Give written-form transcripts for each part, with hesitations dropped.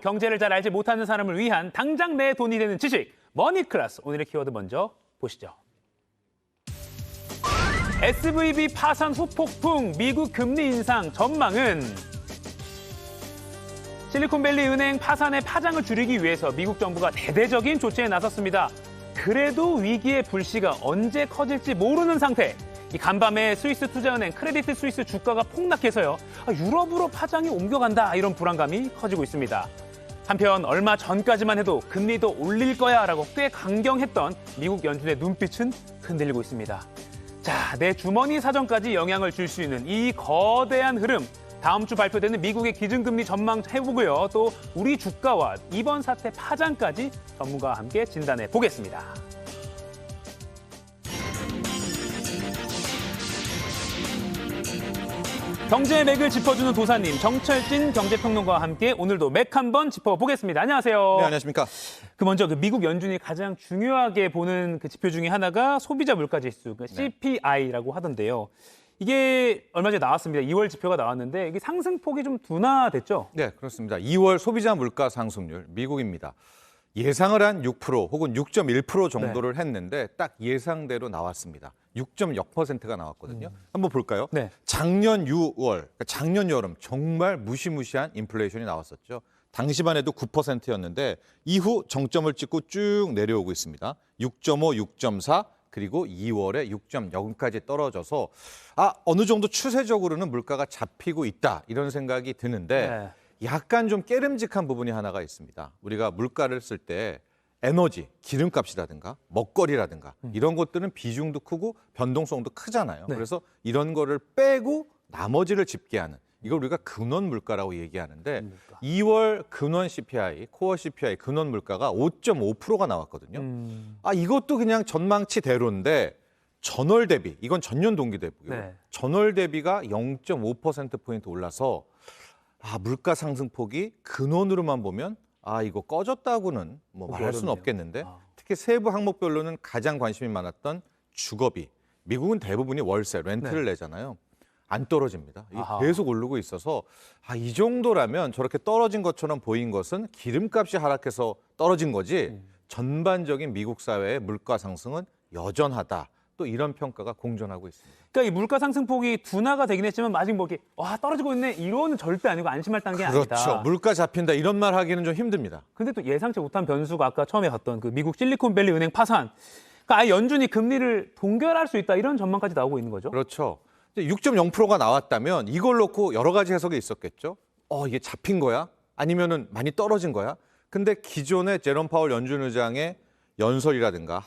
경제를 잘 알지 못하는 사람을 위한 당장 내 돈이 되는 지식, 머니클래스. 오늘의 키워드 먼저 보시죠. SVB 파산 후폭풍, 미국 금리 인상 전망은? 실리콘밸리 은행 파산의 파장을 줄이기 위해서 미국 정부가 대대적인 조치에 나섰습니다. 그래도 위기의 불씨가 언제 커질지 모르는 상태. 이 간밤에 스위스 투자은행 크레디트 스위스 주가가 폭락해서요. 유럽으로 파장이 옮겨간다, 이런 불안감이 커지고 있습니다. 한편 얼마 전까지만 해도 금리도 올릴 거야라고 꽤 강경했던 미국 연준의 눈빛은 흔들리고 있습니다. 자, 내 주머니 사정까지 영향을 줄 수 있는 이 거대한 흐름, 다음 주 발표되는 미국의 기준금리 전망 해보고요. 또 우리 주가와 이번 사태 파장까지 전문가와 함께 진단해 보겠습니다. 경제의 맥을 짚어주는 도사님, 정철진 경제평론가와 함께 오늘도 맥 한번 짚어보겠습니다. 안녕하세요. 네, 안녕하십니까. 먼저 미국 연준이 가장 중요하게 보는 그 지표 중에 하나가 소비자 물가지수, CPI라고 하던데요. 이게 얼마 전에 나왔습니다. 2월 지표가 나왔는데 이게 상승폭이 좀 둔화됐죠? 네, 그렇습니다. 2월 소비자 물가 상승률 미국입니다. 예상을 한 6% 혹은 6.1% 정도를 했는데 딱 예상대로 나왔습니다. 6.0%가 나왔거든요. 한번 볼까요? 네. 작년 6월, 그러니까 작년 여름 정말 무시무시한 인플레이션이 나왔었죠. 당시만 해도 9%였는데 이후 정점을 찍고 쭉 내려오고 있습니다. 6.5, 6.4 그리고 2월에 6.0까지 떨어져서 어느 정도 추세적으로는 물가가 잡히고 있다, 이런 생각이 드는데 네. 약간 좀 깨름직한 부분이 하나가 있습니다. 우리가 물가를 쓸 때 에너지, 기름값이라든가 먹거리라든가 이런 것들은 비중도 크고 변동성도 크잖아요. 네. 그래서 이런 거를 빼고 나머지를 집계하는, 이걸 우리가 근원 물가라고 얘기하는데 2월 근원 CPI, 코어 CPI 근원 물가가 5.5%가 나왔거든요. 이것도 그냥 전망치대로인데 전월 대비, 이건 전년 동기 대비고요. 네. 전월 대비가 0.5%포인트 올라서 물가 상승폭이 근원으로만 보면 이거 꺼졌다고는 말할 수는 어렵네요. 없겠는데 특히 세부 항목별로는 가장 관심이 많았던 주거비. 미국은 대부분이 월세, 렌트를 내잖아요. 안 떨어집니다. 이게 아하. 계속 오르고 있어서 이 정도라면 저렇게 떨어진 것처럼 보인 것은 기름값이 하락해서 떨어진 거지 전반적인 미국 사회의 물가 상승은 여전하다. 또 이런 평가가 공존하고 있습니다. 그러니까 이 물가 상승폭이 둔화가 되긴 했지만 아직 뭐 이렇게 떨어지고 있네, 이거는 절대 아니고 안심할 단계 아니다. 그렇죠. 물가 잡힌다 이런 말 하기는 좀 힘듭니다. 근데 또 예상치 못한 변수가 아까 처음에 봤던 그 미국 실리콘밸리 은행 파산. 그러니까 아예 연준이 금리를 동결할 수 있다, 이런 전망까지 나오고 있는 거죠. 그렇죠. 6.0%가 나왔다면 이걸 놓고 여러 가지 해석이 있었겠죠. 이게 잡힌 거야? 아니면은 많이 떨어진 거야? 근데 기존의 제롬 파월 연준 의장의 연설이라든가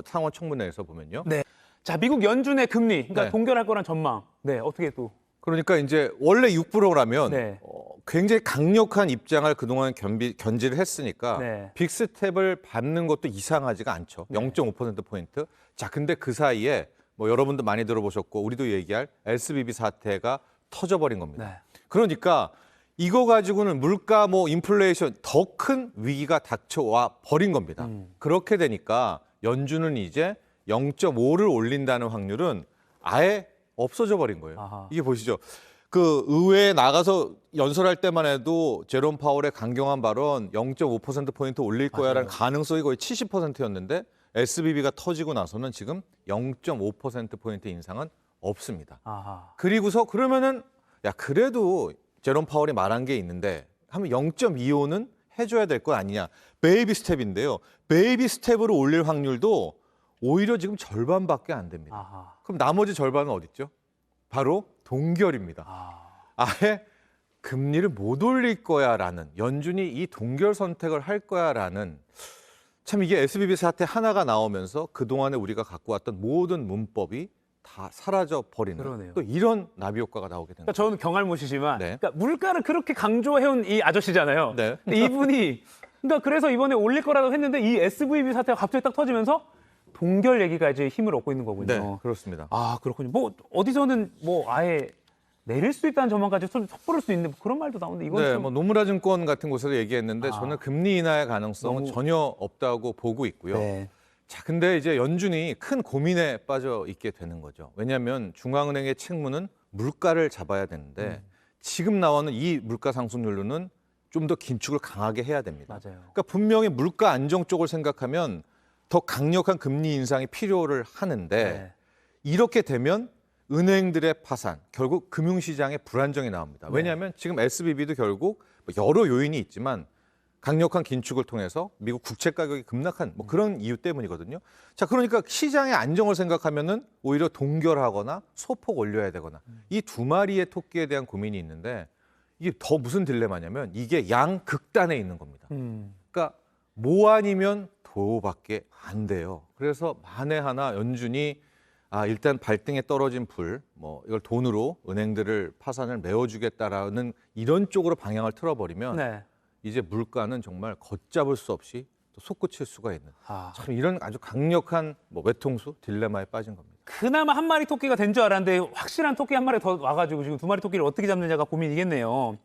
상원 청문회에서 보면요. 네. 자, 미국 연준의 금리, 그러니까 네. 동결할 거란 전망. 네, 어떻게 또? 그러니까 이제 원래 6%라면 네. 굉장히 강력한 입장을 그동안 견지를 했으니까 네. 빅스텝을 밟는 것도 이상하지가 않죠. 0.5%포인트. 자, 근데 그 사이에 여러분도 많이 들어보셨고 우리도 얘기할 SVB 사태가 터져버린 겁니다. 네. 그러니까 이거 가지고는 물가 인플레이션 더 큰 위기가 닥쳐와 버린 겁니다. 그렇게 되니까 연준은 이제 0.5를 올린다는 확률은 아예 없어져 버린 거예요. 아하. 이게 보시죠. 그 의회에 나가서 연설할 때만 해도 제롬 파월의 강경한 발언 0.5%포인트 올릴 거야라는 가능성이 거의 70%였는데 SVB가 터지고 나서는 지금 0.5%포인트 인상은 없습니다. 아하. 그리고서 그러면은 그래도 제롬 파월이 말한 게 있는데 하면 0.25는 해줘야 될 거 아니냐. 베이비 스텝인데요. 베이비 스텝으로 올릴 확률도 오히려 지금 절반밖에 안 됩니다. 아하. 그럼 나머지 절반은 어디 있죠? 바로 동결입니다. 아예 금리를 못 올릴 거야라는, 연준이 이 동결 선택을 할 거야라는, 참 이게 SVB 사태 하나가 나오면서 그동안에 우리가 갖고 왔던 모든 문법이 다 사라져 버리는 그러네요. 또 이런 나비 효과가 나오게 됩니다. 그러니까 저는 경알못이지만, 네. 그러니까 물가를 그렇게 강조해온 이 아저씨잖아요. 네. 근데 이분이, 그러니까 그래서 이번에 올릴 거라고 했는데 이 SVB 사태가 갑자기 딱 터지면서 동결 얘기가 이제 힘을 얻고 있는 거군요. 네, 그렇습니다. 그렇군요. 어디서는 아예 내릴 수 있다는 전망까지 섣부를 수 있는 그런 말도 나오는데 이건 네, 좀... 노무라 증권 같은 곳에서 얘기했는데 저는 금리 인하의 가능성은 너무... 전혀 없다고 보고 있고요. 네. 자, 근데 이제 연준이 큰 고민에 빠져 있게 되는 거죠. 왜냐하면 중앙은행의 책무는 물가를 잡아야 되는데 지금 나오는 이 물가 상승률로는 좀 더 긴축을 강하게 해야 됩니다. 맞아요. 그러니까 분명히 물가 안정 쪽을 생각하면 더 강력한 금리 인상이 필요를 하는데 네. 이렇게 되면 은행들의 파산, 결국 금융시장의 불안정이 나옵니다. 네. 왜냐하면 지금 SVB도 결국 여러 요인이 있지만 강력한 긴축을 통해서 미국 국채 가격이 급락한 뭐 그런 이유 때문이거든요. 자, 그러니까 시장의 안정을 생각하면은 오히려 동결하거나 소폭 올려야 되거나 이 두 마리의 토끼에 대한 고민이 있는데 이게 더 무슨 딜레마냐면 이게 양극단에 있는 겁니다. 그러니까 모 아니면 도밖에 안 돼요. 그래서 만에 하나 연준이 일단 발등에 떨어진 불, 뭐 이걸 돈으로 은행들을 파산을 메워주겠다라는 이런 쪽으로 방향을 틀어버리면 네. 이제 물가는 정말 걷잡을 수 없이 또 솟구칠 수가 있는 참 이런 아주 강력한 뭐 외통수 딜레마에 빠진 겁니다. 그나마 한 마리 토끼가 된 줄 알았는데 확실한 토끼 한 마리 더 와가지고 지금 두 마리 토끼를 어떻게 잡느냐가 고민이겠네요.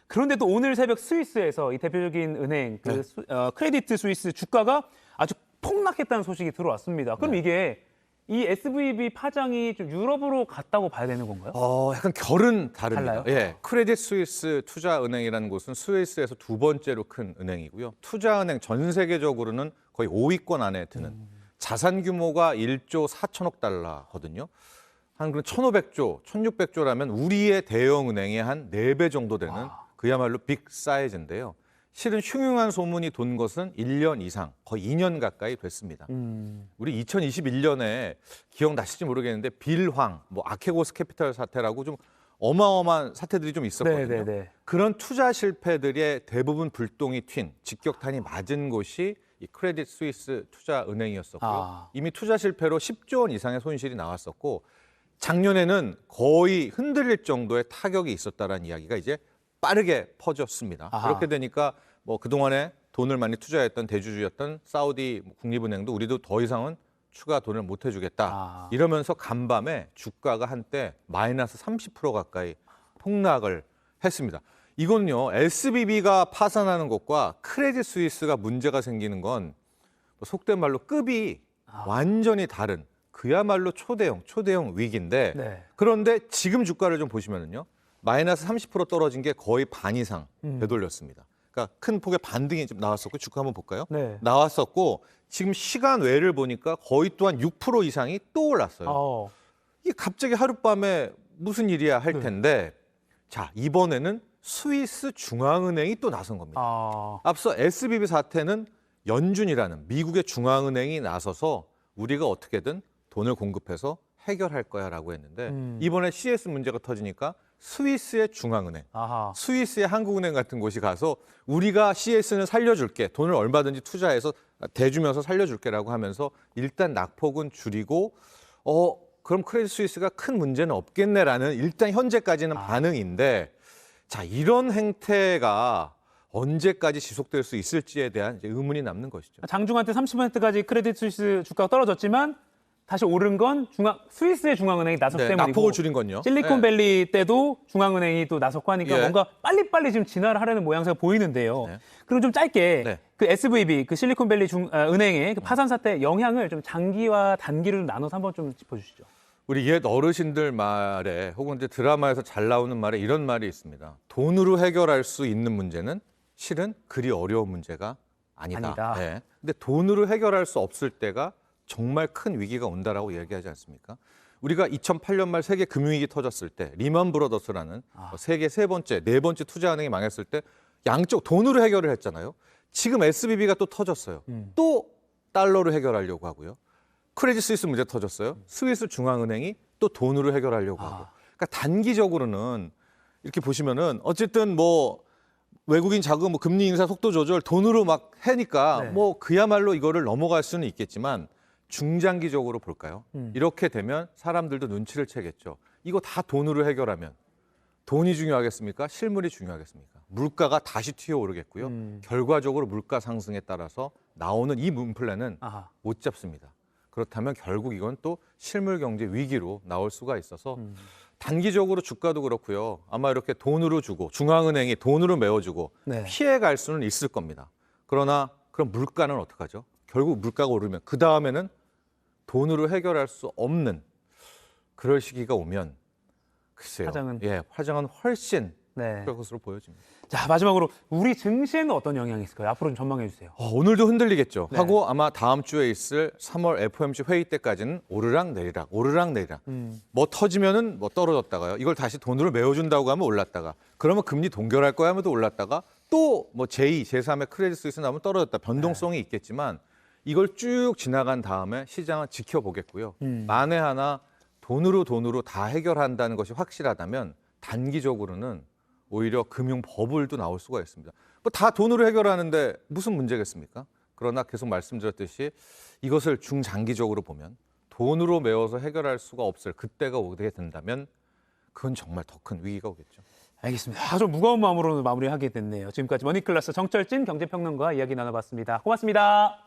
그런데 또 오늘 새벽 스위스에서 이 대표적인 은행 네. 크레디트 스위스 주가가 아주 폭락했다는 소식이 들어왔습니다. 그럼 네. 이게 이 SVB 파장이 좀 유럽으로 갔다고 봐야 되는 건가요? 약간 결은 다릅니다. 달라요? 예, 크레딧 스위스 투자은행이라는 곳은 스위스에서 두 번째로 큰 은행이고요. 투자은행 전 세계적으로는 거의 5위권 안에 드는 자산 규모가 1조 4천억 달러거든요. 한 그런 1,500조, 1,600조라면 우리의 대형 은행의 한 4배 정도 되는 그야말로 빅 사이즈인데요. 실은 흉흉한 소문이 돈 것은 1년 이상, 거의 2년 가까이 됐습니다. 우리 2021년에 기억나실지 모르겠는데 빌황, 뭐 아케고스 캐피탈 사태라고 좀 어마어마한 사태들이 좀 있었거든요. 네네네. 그런 투자 실패들의 대부분 불똥이 튄, 직격탄이 맞은 곳이 이 크레딧 스위스 투자은행이었었고요. 이미 투자 실패로 10조 원 이상의 손실이 나왔었고 작년에는 거의 흔들릴 정도의 타격이 있었다라는 이야기가 이제 빠르게 퍼졌습니다. 그렇게 되니까 뭐 그동안에 돈을 많이 투자했던 대주주였던 사우디 국립은행도 우리도 더 이상은 추가 돈을 못 해주겠다. 이러면서 간밤에 주가가 한때 마이너스 30% 가까이 폭락을 했습니다. 이건요, SVB가 파산하는 것과 크레딧 스위스가 문제가 생기는 건 속된 말로 급이 완전히 다른 그야말로 초대형 위기인데 네. 그런데 지금 주가를 좀 보시면은요. 마이너스 30% 떨어진 게 거의 반 이상 되돌렸습니다. 그러니까 큰 폭의 반등이 좀 나왔었고 주가 한번 볼까요? 네. 나왔었고 지금 시간 외를 보니까 거의 또한 6% 이상이 또 올랐어요. 이게 갑자기 하룻밤에 무슨 일이야 할 텐데 자, 이번에는 스위스 중앙은행이 또 나선 겁니다. 앞서 SVB 사태는 연준이라는 미국의 중앙은행이 나서서 우리가 어떻게든 돈을 공급해서 해결할 거야라고 했는데 이번에 CS 문제가 터지니까 스위스의 중앙은행, 스위스의 한국은행 같은 곳이 가서 우리가 CS는 살려줄게, 돈을 얼마든지 투자해서 대주면서 살려줄게라고 하면서 일단 낙폭은 줄이고 그럼 크레딧 스위스가 큰 문제는 없겠네라는 일단 현재까지는 반응인데 자, 이런 행태가 언제까지 지속될 수 있을지에 대한 이제 의문이 남는 것이죠. 장중한 때 30%까지 크레딧 스위스 주가가 떨어졌지만 다시 오른 건 스위스의 중앙은행이 나섰기 때문이고 낙폭을 줄인 건요. 실리콘밸리 때도 중앙은행이 또 나섰고 하니까 뭔가 빨리빨리 지금 진화를 하려는 모양새가 보이는데요. 그럼 좀 짧게 그 SVB, 그 실리콘밸리 은행의 그 파산 사태 영향을 좀 장기와 단기로 나눠서 한번 좀 짚어주시죠. 우리 옛 어르신들 말에 혹은 이제 드라마에서 잘 나오는 말에 이런 말이 있습니다. 돈으로 해결할 수 있는 문제는 실은 그리 어려운 문제가 아니다. 네. 근데 돈으로 해결할 수 없을 때가 정말 큰 위기가 온다라고 얘기하지 않습니까? 우리가 2008년 말 세계 금융위기 터졌을 때 리먼 브러더스라는 세계 네 번째 투자은행이 망했을 때 양쪽 돈으로 해결을 했잖아요. 지금 SVB가 또 터졌어요. 또 달러로 해결하려고 하고요. 크레딧 스위스 문제 터졌어요. 스위스 중앙은행이 또 돈으로 해결하려고 하고. 그러니까 단기적으로는 이렇게 보시면은 어쨌든 뭐 외국인 자금, 뭐 금리 인사 속도 조절 돈으로 막 하니까 뭐 그야말로 이거를 넘어갈 수는 있겠지만 중장기적으로 볼까요? 이렇게 되면 사람들도 눈치를 채겠죠. 이거 다 돈으로 해결하면 돈이 중요하겠습니까? 실물이 중요하겠습니까? 물가가 다시 튀어오르겠고요. 결과적으로 물가 상승에 따라서 나오는 이 문플랜은 못 잡습니다. 그렇다면 결국 이건 또 실물 경제 위기로 나올 수가 있어서 단기적으로 주가도 그렇고요. 아마 이렇게 돈으로 주고 중앙은행이 돈으로 메워주고 피해갈 수는 있을 겁니다. 그러나 그럼 물가는 어떡하죠? 결국 물가가 오르면 그 다음에는 돈으로 해결할 수 없는 그럴 시기가 오면 글쎄요. 화장은 훨씬 네. 그럴 것으로 보여집니다. 자, 마지막으로 우리 증시에는 어떤 영향이 있을까요? 앞으로 좀 전망해 주세요. 오늘도 흔들리겠죠. 네. 하고 아마 다음 주에 있을 3월 FOMC 회의 때까지는 오르락 내리락, 오르락 내리락. 뭐 터지면은 뭐 떨어졌다가요. 이걸 다시 돈으로 메워준다고 하면 올랐다가, 그러면 금리 동결할 거야 하면 또 올랐다가, 또 뭐 제2, 제3의 크레딧 스위스 나오면 떨어졌다. 변동성이 있겠지만 이걸 쭉 지나간 다음에 시장은 지켜보겠고요. 만에 하나 돈으로 다 해결한다는 것이 확실하다면 단기적으로는 오히려 금융 버블도 나올 수가 있습니다. 뭐 다 돈으로 해결하는데 무슨 문제겠습니까? 그러나 계속 말씀드렸듯이 이것을 중장기적으로 보면 돈으로 메워서 해결할 수가 없을 그때가 오게 된다면 그건 정말 더 큰 위기가 오겠죠. 알겠습니다. 좀 무거운 마음으로 마무리하게 됐네요. 지금까지 머니클래스 정철진 경제평론가와 이야기 나눠봤습니다. 고맙습니다.